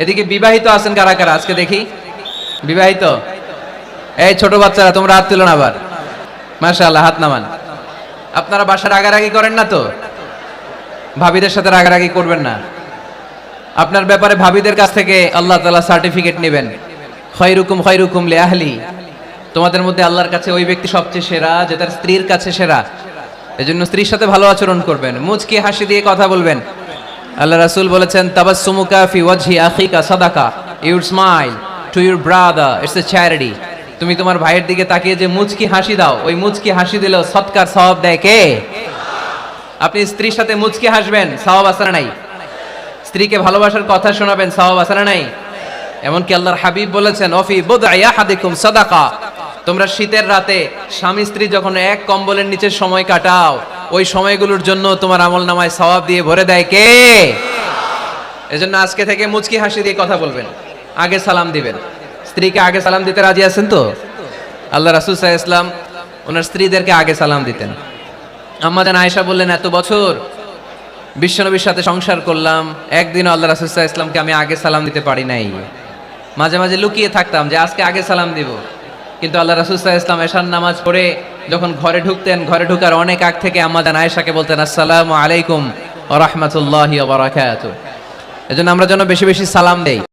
এদিকে বিবাহিত আছেন কারা কারা আজকে দেখি? বিবাহিত? এই ছোট বাচ্চারা তোমরা হাত তুলো না আবার। মাশাআল্লাহ, হাত নামান। আপনারা বাসার রাগারাগি করেন না তো? ভাবিদের সাথে রাগারাগি করবেন না। আপনার ব্যাপারে ভাবিদের কাছ থেকে আল্লাহ তাআলা সার্টিফিকেট নেবেন। খায়রুকুম খায়রুকুম লিআহলি, তোমাদের মধ্যে আল্লাহর কাছে ওই ব্যক্তি সবচেয়ে সেরা যে তার স্ত্রীর কাছে সেরা। এজন্য স্ত্রীর সাথে ভালো আচরণ করবেন, মুচকি হাসি দিয়ে কথা বলবেন। আল্লাহ রাসূল বলেছেন, তাবাসসুমুকা ফি ওয়াজহি আখিকা সাদাকা, you smile to your brother, it's a charity. তুমি তোমার ভাইয়ের দিকে তাকিয়ে যে মুচকি হাসি দাও, ওই মুচকি হাসি দিলেও সদকার সওয়াব দেয় কে? আপনি স্ত্রীর সাথে মুচকি হাসবেন, সওয়াব আছে না নাই? স্ত্রীকে ভালোবাসার কথা শোনাবেন, সওয়াব আছে না নাই? এমনকি আল্লাহর হাবিব বলেছেন, অফি বুদআ আহাদিকুম সাদাকা, তোমরা শীতের রাতে স্বামী স্ত্রী যখন এক কম্বলের নিচে সময় কাটাও, ওই সময়গুলোর জন্য তোমার আমলনামায় সওয়াব দিয়ে ভরে দেয় কে? এজন্য আজকে থেকে মুচকি হাসি দিয়ে কথা বলবেন, আগে সালাম দিবেন। স্ত্রীকে আগে সালাম দিতে রাজি আছেন তো? আল্লাহ রাসূল সাল্লাল্লাহু আলাইহি ওয়াসাল্লাম ওনার স্ত্রীদেরকে আগে সালাম দিতেন। আম্মা জান আয়েশা বললেন, এত বছর বিশ্বনবীর সাথে সংসার করলাম, একদিনও আল্লাহ রাসূল সাল্লাল্লাহু আলাইহি ওয়াসাল্লামকে আমি আগে সালাম দিতে পারি নাই। মাঝে মাঝে লুকিয়ে থাকতাম যে আজকে আগে সালাম দিব, কিন্তু আল্লাহ রাসূল সাল্লাল্লাহু আলাইহি ওয়াসাল্লাম এশার নামাজ পড়ে যখন ঘরে ঢুকতেন, ঘরে ঢোকার অনেক আগ থেকে আম্মা জান আয়েশাকে বলতেন, আসসালামু আলাইকুম ওয়া রাহমাতুল্লাহি ওয়া বারাকাতুহু। এজন্য আমরা যেন বেশি বেশি সালাম দেই।